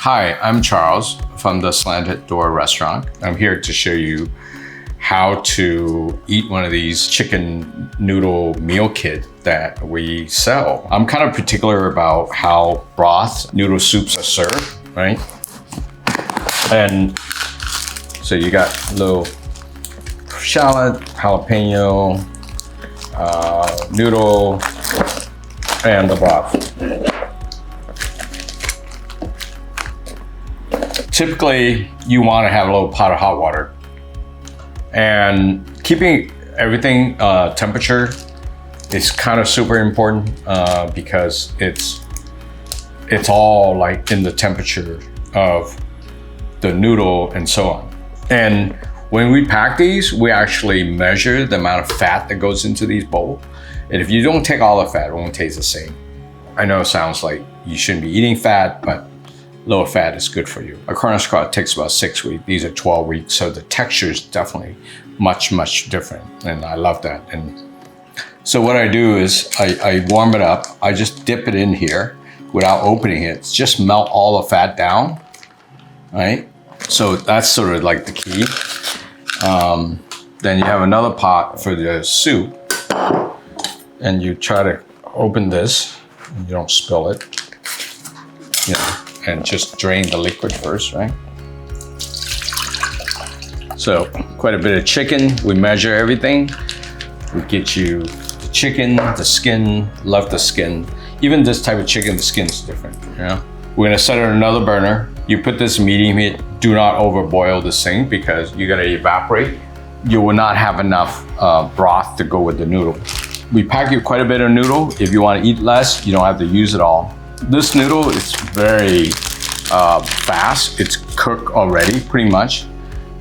Hi, I'm Charles from the Slanted Door Restaurant. I'm here to show you how to eat one of these chicken noodle meal kit that we sell. I'm kind of particular about how broth noodle soups are served, right? And so you got a little shallot, jalapeno, noodle, and the broth. Typically, you want to have a little pot of hot water, and keeping everything temperature is kind of super important because it's all like in the temperature of the noodle and so on. And when we pack these, we actually measure the amount of fat that goes into these bowls. And if you don't take all the fat, it won't taste the same. I know it sounds like you shouldn't be eating fat, but lower fat is good for you. A Cornish squat takes about 6 weeks. These are 12 weeks. So the texture is definitely much, much different. And I love that. And so what I do is I warm it up. I just dip it in here without opening it. Just melt all the fat down, right? So that's sort of like the key. Then you have another pot for the soup. And you try to open this. And you don't spill it. You know, and just drain the liquid first, right? So quite a bit of chicken. We measure everything. We get you the chicken, the skin, love the skin. Even this type of chicken, the skin's different, you know? We're gonna set it on another burner. You put this medium heat. Do not overboil this thing because you're gonna evaporate. You will not have enough broth to go with the noodle. We pack you quite a bit of noodle. If you wanna eat less, you don't have to use it all. This noodle is very fast. It's cooked already, pretty much.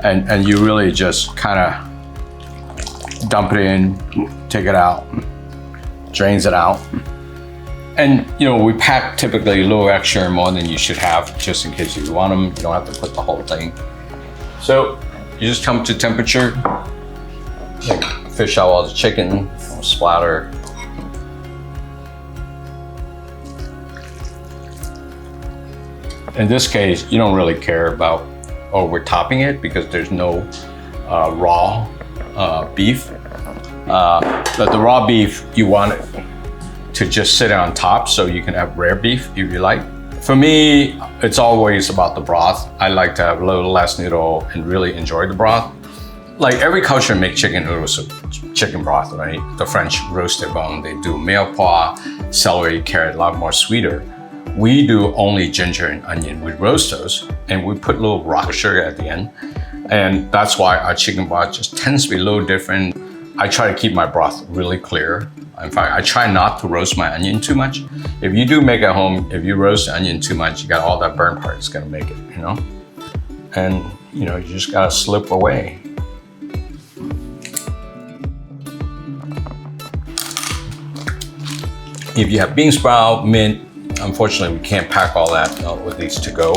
And you really just kind of dump it in, take it out, drains it out. And you know, we pack typically a little extra more than you should have, just in case you want them. You don't have to put the whole thing. So you just come to temperature, like fish out all the chicken, splatter. In this case, you don't really care about over-topping it because there's no raw beef. But the raw beef, you want it to just sit on top so you can have rare beef if you like. For me, it's always about the broth. I like to have a little less noodle and really enjoy the broth. Like every culture make chicken noodle soup, chicken broth, right? The French roasted bone, they do mirepoix, celery, carrot, a lot more sweeter. We do only ginger and onion. We roast those and we put a little rock sugar at the end. And that's why our chicken broth just tends to be a little different. I try to keep my broth really clear. In fact, I try not to roast my onion too much. If you do make it at home, if you roast the onion too much, you got all that burn part, it's gonna make it, you know? And you know, you just gotta slip away. If you have bean sprout, mint, unfortunately, we can't pack all that with these to go,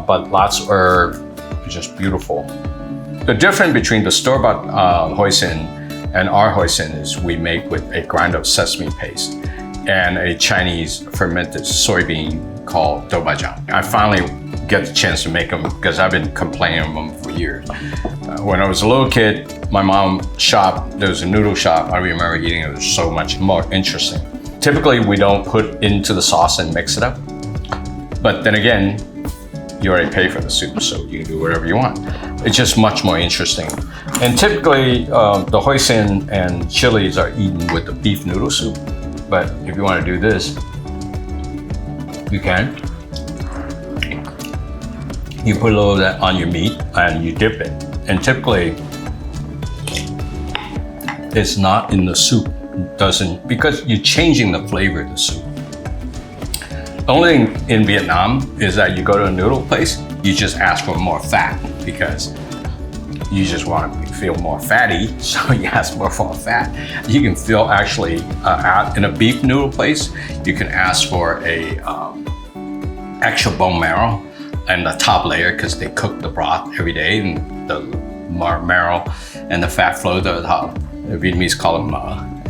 but lots are just beautiful. The difference between the store-bought hoisin and our hoisin is we make with a ground-up sesame paste and a Chinese fermented soybean called doubajiang. I finally get the chance to make them because I've been complaining of them for years. When I was a little kid, my mom shop, there was a noodle shop. I remember eating it. It was so much more interesting. Typically, we don't put into the sauce and mix it up. But then again, you already pay for the soup, so you can do whatever you want. It's just much more interesting. And typically, the hoisin and chilies are eaten with the beef noodle soup. But if you want to do this, you can. You put a little of that on your meat and you dip it. And typically, it's not in the soup. Doesn't, because you're changing the flavor of the soup. The only thing in Vietnam is that you go to a noodle place, you just ask for more fat because you just want to feel more fatty, so you ask more for fat. You can feel actually, in a beef noodle place, you can ask for a extra bone marrow and the top layer because they cook the broth every day and the marrow and the fat flow to the top. The Vietnamese call them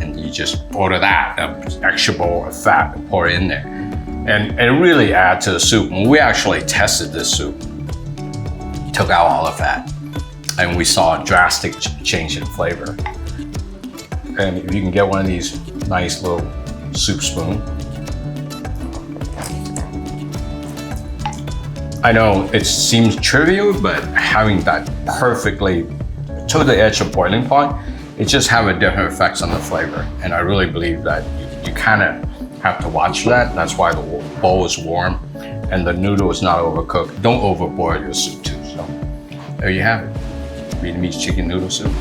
and you just order that, an extra bowl of fat and pour it in there. And it really adds to the soup. When we actually tested this soup, took out all the fat, and we saw a drastic change in flavor. And if you can get one of these nice little soup spoon. I know it seems trivial, but having that perfectly to the edge of boiling point, it just have a different effects on the flavor. And I really believe that you kind of have to watch that. That's why the bowl is warm and the noodle is not overcooked. Don't overboil your soup too. So there you have it, Vietnamese chicken noodle soup.